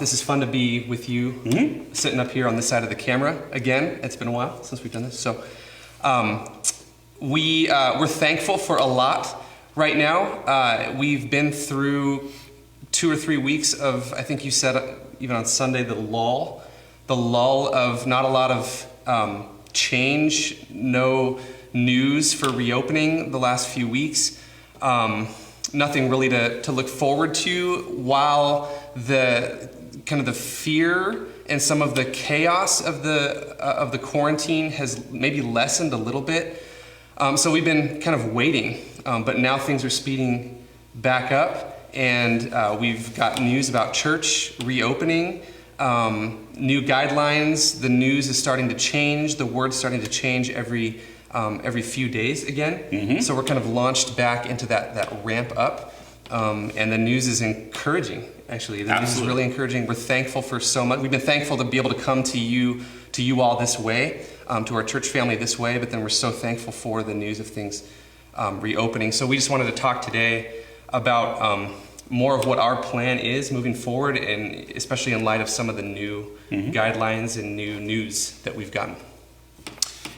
This is fun to be with you, sitting up here on this side of the camera again. It's been a while since we've done this. So we're thankful for a lot right now. We've been through 2 or 3 weeks of, I think you said even on Sunday, the lull of not a lot of change, no news for reopening the last few weeks. Nothing really to look forward to, while the kind of the fear and some of the chaos of the quarantine has maybe lessened a little bit. So we've been kind of waiting, but now things are speeding back up, and we've got news about church reopening, new guidelines. The news is starting to change. The word's starting to change every few days again. So we're kind of launched back into that ramp up, and the news is encouraging. Actually, the news is really encouraging. We're thankful for so much. We've been thankful to be able to come to you all this way, to our church family this way, but then we're so thankful for the news of things reopening. So we just wanted to talk today about more of what our plan is moving forward, and especially in light of some of the new guidelines and new news that we've gotten.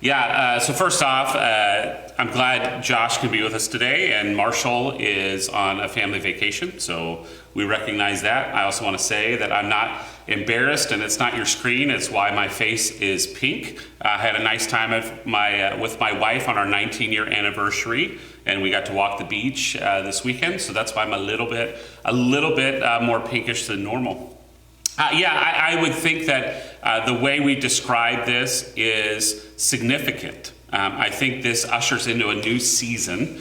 Yeah, so first off, I'm glad Josh can be with us today, and Marshall is on a family vacation, so we recognize that. I also want to say that I'm not embarrassed, and it's not your screen, it's why my face is pink. I had a nice time with my wife on our 19-year anniversary, and we got to walk the beach this weekend, so that's why I'm a little bit more pinkish than normal. I would think that the way we describe this is significant. I think this ushers into a new season.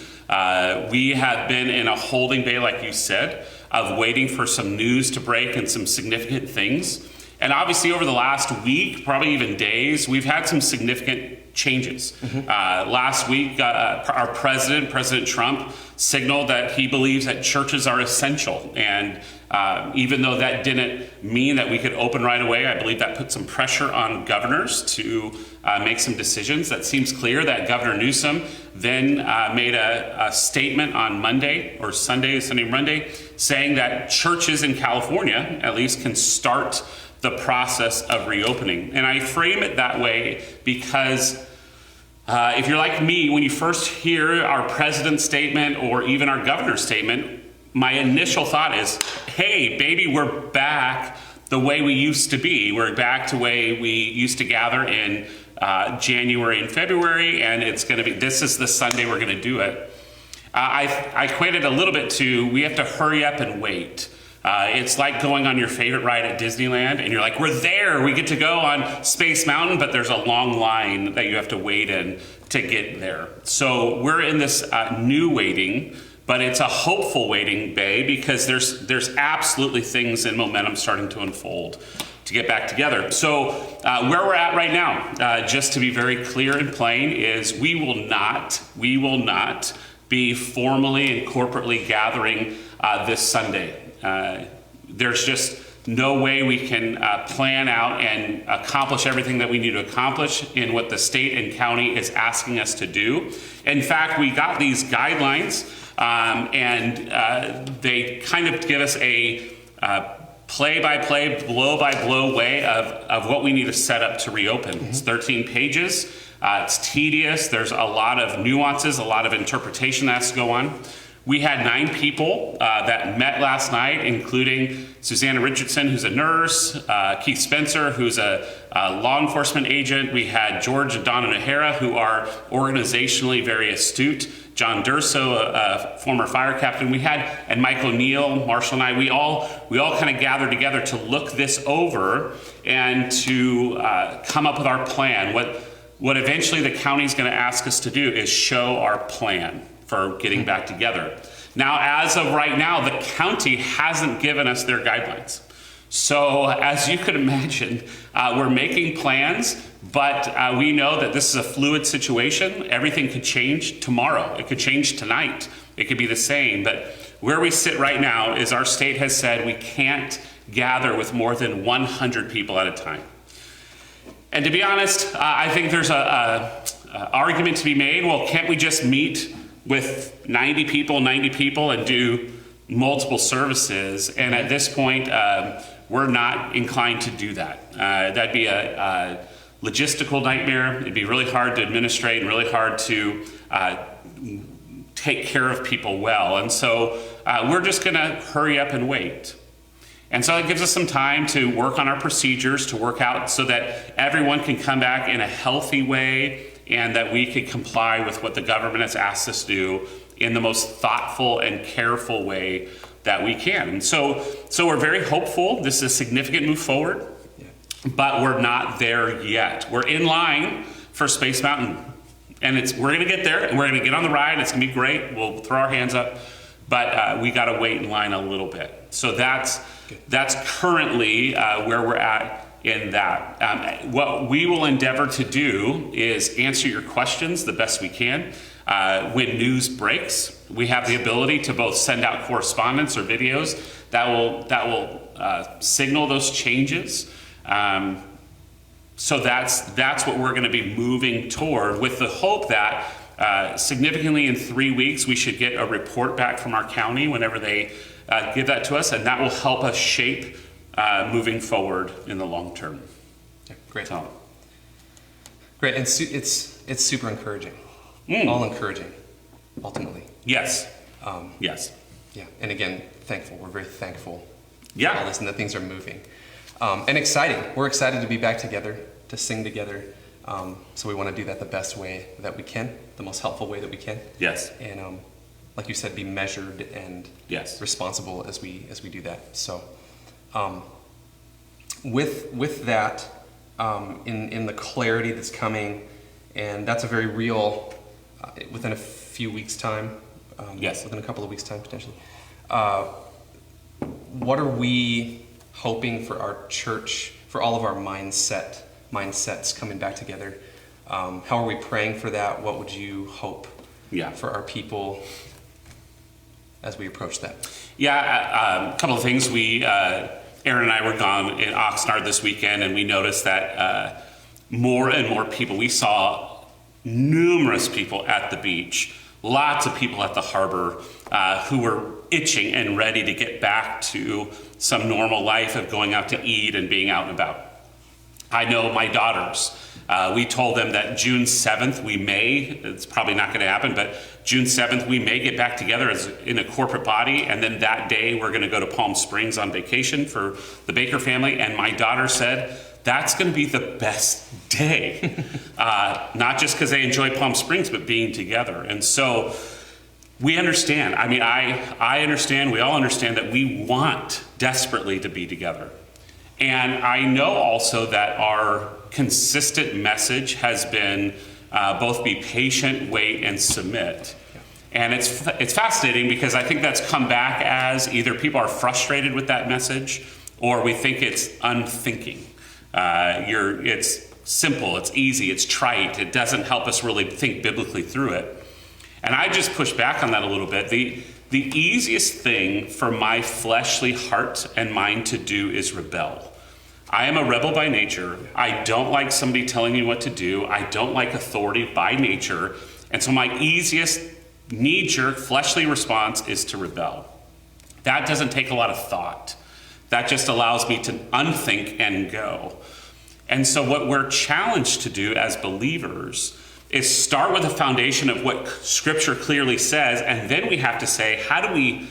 We have been in a holding bay, like you said, of waiting for some news to break and some significant things. And obviously over the last week, probably even days, we've had some significant changes. Last week, our President Trump, signaled that he believes that churches are essential. And even though that didn't mean that we could open right away, I believe that put some pressure on governors to make some decisions. That seems clear that Governor Newsom then made a statement on Monday, Monday, saying that churches in California, at least, can start the process of reopening. And I frame it that way because if you're like me, when you first hear our president's statement or even our governor's statement, my initial thought is, hey, baby, we're back the way we used to be. We're back to the way we used to gather in January and February, and this is the Sunday we're going to do it. I equate it a little bit to, we have to hurry up and wait. It's like going on your favorite ride at Disneyland, and you're like, we're there, we get to go on Space Mountain, but there's a long line that you have to wait in to get there. So we're in this new waiting, but it's a hopeful waiting bay, because there's absolutely things in momentum starting to unfold to get back together. So where we're at right now, just to be very clear and plain, is we will not be formally and corporately gathering this Sunday. There's just no way we can plan out and accomplish everything that we need to accomplish in what the state and county is asking us to do. In fact, we got these guidelines, and they kind of give us a play-by-play, blow-by-blow way of what we need to set up to reopen. It's 13 pages. It's tedious. There's a lot of nuances, a lot of interpretation that has to go on. We had 9 people that met last night, including Susanna Richardson, who's a nurse, Keith Spencer, who's a law enforcement agent. We had George and Donna Nahara, who are organizationally very astute. John Durso, a former fire captain. And Mike O'Neill, Marshall and I, we all kind of gathered together to look this over and to come up with our plan. What eventually the county's going to ask us to do is show our plan for getting back together. Now, as of right now, the county hasn't given us their guidelines. So as you could imagine, we're making plans, but we know that this is a fluid situation. Everything could change tomorrow. It could change tonight. It could be the same. But where we sit right now is our state has said we can't gather with more than 100 people at a time. And to be honest, I think there's an argument to be made. Well, can't we just meet with 90 people and do multiple services? And at this point, we're not inclined to do that. That'd be a logistical nightmare. It'd be really hard to administrate and really hard to take care of people well. And so we're just going to hurry up and wait. And so it gives us some time to work on our procedures, to work out so that everyone can come back in a healthy way and that we can comply with what the government has asked us to do in the most thoughtful and careful way that we can. And so we're very hopeful. This is a significant move forward, but we're not there yet. We're in line for Space Mountain. And we're going to get there, and we're going to get on the ride. It's going to be great. We'll throw our hands up, but we got to wait in line a little bit. So that's currently where we're at in that. What we will endeavor to do is answer your questions the best we can. When news breaks, we have the ability to both send out correspondence or videos that will signal those changes. So that's what we're going to be moving toward, with the hope that significantly in 3 weeks we should get a report back from our county whenever they give that to us, and that will help us shape moving forward in the long term. Yeah, great. So. Great, and it's super encouraging. All encouraging, ultimately. Yes. Yes. Yeah, and again, thankful. We're very thankful Yeah. for all this and that things are moving. And exciting. We're excited to be back together, to sing together. So we want to do that the best way that we can, the most helpful way that we can. Yes. And like you said, be measured and Yes. responsible as we do that. So with that, in the clarity that's coming, and that's a very real, within a few weeks' time, Yes. within a couple of weeks' time potentially. What are we hoping for our church, for all of our mindsets coming back together? How are we praying for that? What would you hope for our people as we approach that? Yeah, a couple of things. Aaron and I were gone in Oxnard this weekend, and we noticed that more and more people, we saw numerous people at the beach, lots of people at the harbor who were itching and ready to get back to some normal life of going out to eat and being out and about. I know my daughters, we told them that June 7th we may, it's probably not going to happen, but June 7th we may get back together as in a corporate body, and then that day we're going to go to Palm Springs on vacation for the Baker family, and my daughter said, that's going to be the best day. Not just because they enjoy Palm Springs, but being together. And so we understand. I mean, I understand, we all understand that we want desperately to be together. And I know also that our consistent message has been both be patient, wait, and submit. And it's fascinating because I think that's come back as either people are frustrated with that message or we think it's unthinking. It's simple, it's easy, it's trite, it doesn't help us really think biblically through it. And I just push back on that a little bit. The easiest thing for my fleshly heart and mind to do is rebel. I am a rebel by nature. I don't like somebody telling me what to do. I don't like authority by nature. And so my easiest knee-jerk fleshly response is to rebel. That doesn't take a lot of thought. That just allows me to unthink and go. And so what we're challenged to do as believers is start with a foundation of what Scripture clearly says, and then we have to say, how do we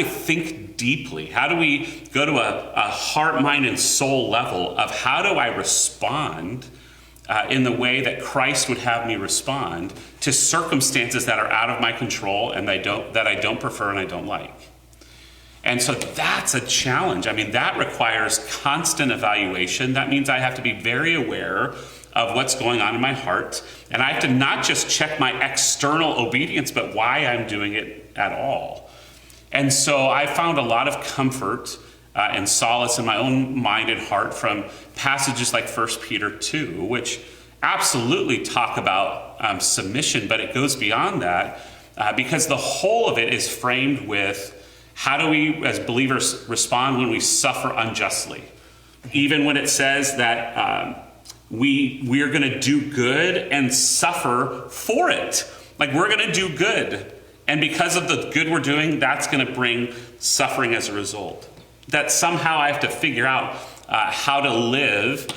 think deeply? How do we go to a heart, mind, and soul level of how do I respond in the way that Christ would have me respond to circumstances that are out of my control and that I don't prefer and I don't like? And so that's a challenge. I mean, that requires constant evaluation. That means I have to be very aware of what's going on in my heart. And I have to not just check my external obedience, but why I'm doing it at all. And so I found a lot of comfort and solace in my own mind and heart from passages like 1 Peter 2, which absolutely talk about submission, but it goes beyond that because the whole of it is framed with how do we as believers respond when we suffer unjustly? Even when it says that we're going to do good and suffer for it. Like we're going to do good. And because of the good we're doing, that's going to bring suffering as a result. that somehow I have to figure out how to live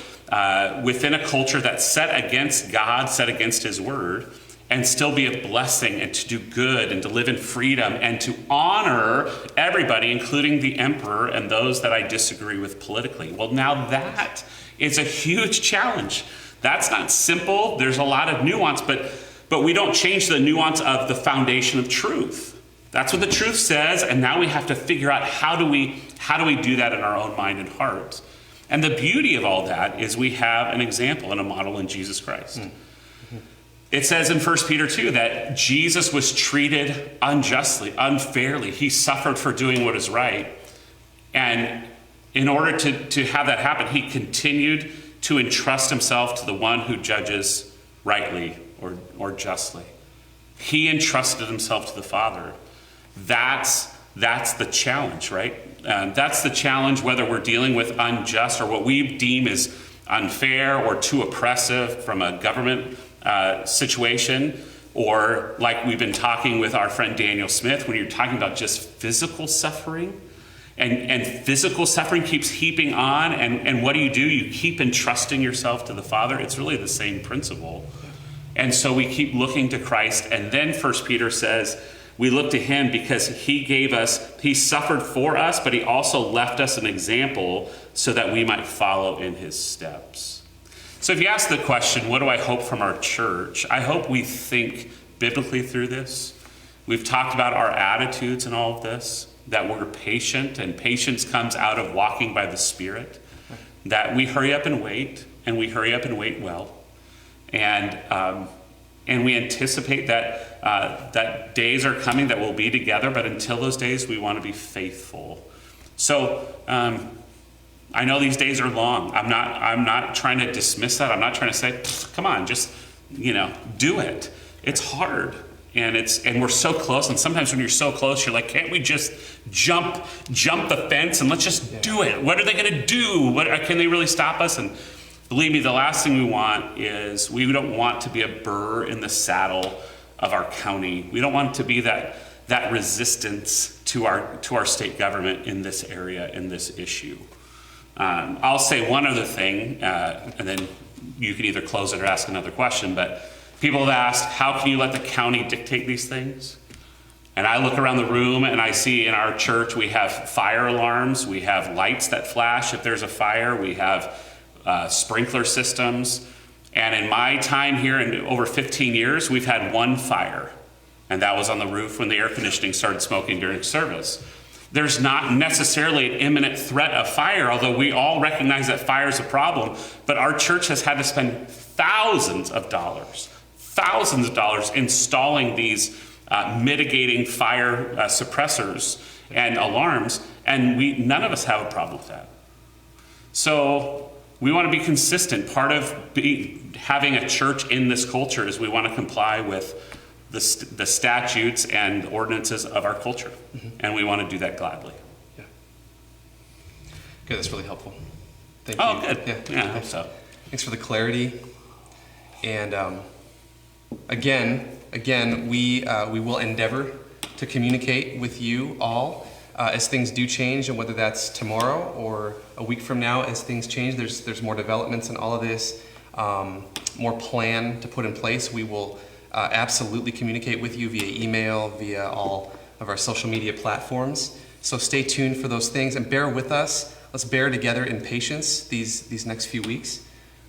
within a culture that's set against God, set against his word, and still be a blessing and to do good and to live in freedom and to honor everybody, including the emperor and those that I disagree with politically. Well, now that is a huge challenge. That's not simple. There's a lot of nuance, but we don't change the nuance of the foundation of truth. That's what the truth says, and now we have to figure out how do we do that in our own mind and heart. And the beauty of all that is we have an example and a model in Jesus Christ. It says in 1 Peter 2 that Jesus was treated unjustly, unfairly. He suffered for doing what is right. And in order to have that happen, he continued to entrust himself to the one who judges rightly or justly. He entrusted himself to the Father. That's the challenge, right? That's the challenge, whether we're dealing with unjust or what we deem as unfair or too oppressive from a government situation, or like we've been talking with our friend Daniel Smith, when you're talking about just physical suffering, and physical suffering keeps heaping on, and what do? You keep entrusting yourself to the Father. It's really the same principle. And so we keep looking to Christ, and then 1 Peter says, we look to him because he suffered for us, but he also left us an example so that we might follow in his steps. So if you ask the question, what do I hope from our church? I hope we think biblically through this. We've talked about our attitudes in all of this, that we're patient, and patience comes out of walking by the Spirit, that we hurry up and wait, and we hurry up and wait well. And we anticipate that days are coming that we'll be together, but until those days, we want to be faithful. So I know these days are long. I'm not trying to dismiss that. I'm not trying to say, come on, just do it. It's hard, and we're so close. And sometimes when you're so close, you're like, can't we just jump the fence and let's just do it? What are they going to do? Can they really stop us? And believe me, the last thing we want is we don't want to be a burr in the saddle of our county. We don't want to be that resistance to our state government in this area, in this issue. I'll say one other thing, and then you can either close it or ask another question, but people have asked, how can you let the county dictate these things? And I look around the room and I see in our church we have fire alarms, we have lights that flash if there's a fire, we have sprinkler systems. And in my time here, in over 15 years, we've had one fire. And that was on the roof when the air conditioning started smoking during service. There's not necessarily an imminent threat of fire, although we all recognize that fire is a problem. But our church has had to spend thousands of dollars installing these mitigating fire suppressors and alarms. And none of us have a problem with that. So we want to be consistent. Part of having a church in this culture is we want to comply with the statutes and ordinances of our culture. Mm-hmm. And we want to do that gladly. Yeah. Good, that's really helpful. Thank you. Oh, good. Yeah, I hope so. Thanks for the clarity. And again, we will endeavor to communicate with you all as things do change, and whether that's tomorrow or a week from now as things change, there's more developments in all of this, more plan to put in place. We will absolutely communicate with you via email, via all of our social media platforms. So stay tuned for those things and bear with us. Let's bear together in patience these next few weeks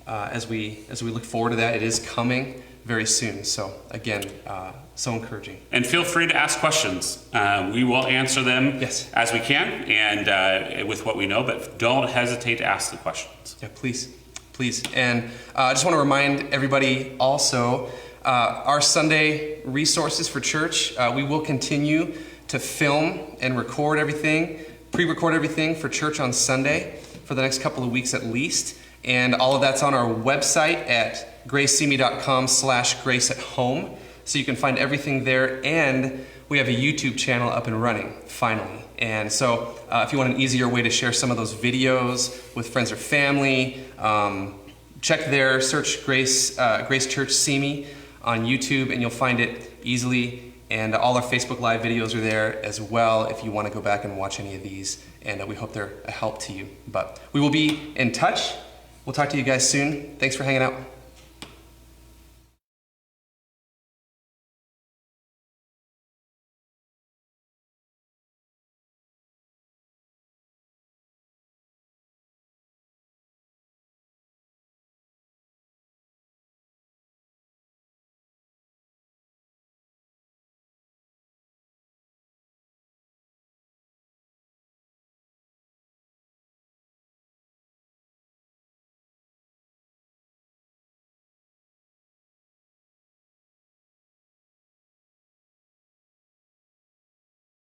as we look forward to that. It is coming very soon. So again, so encouraging. And feel free to ask questions. We will answer them as we can and with what we know, but don't hesitate to ask the questions. Yeah, please. And I just want to remind everybody also, our Sunday resources for church, we will continue to film and pre-record everything for church on Sunday for the next couple of weeks at least. And all of that's on our website at gracesimi.com/graceathome. So you can find everything there. And we have a YouTube channel up and running, finally. And so if you want an easier way to share some of those videos with friends or family, check there, search Grace Church Simi on YouTube, and you'll find it easily And all our Facebook Live videos are there as well if you want to go back and watch any of these. And we hope they're a help to you. But we will be in touch. We'll talk to you guys soon. Thanks for hanging out.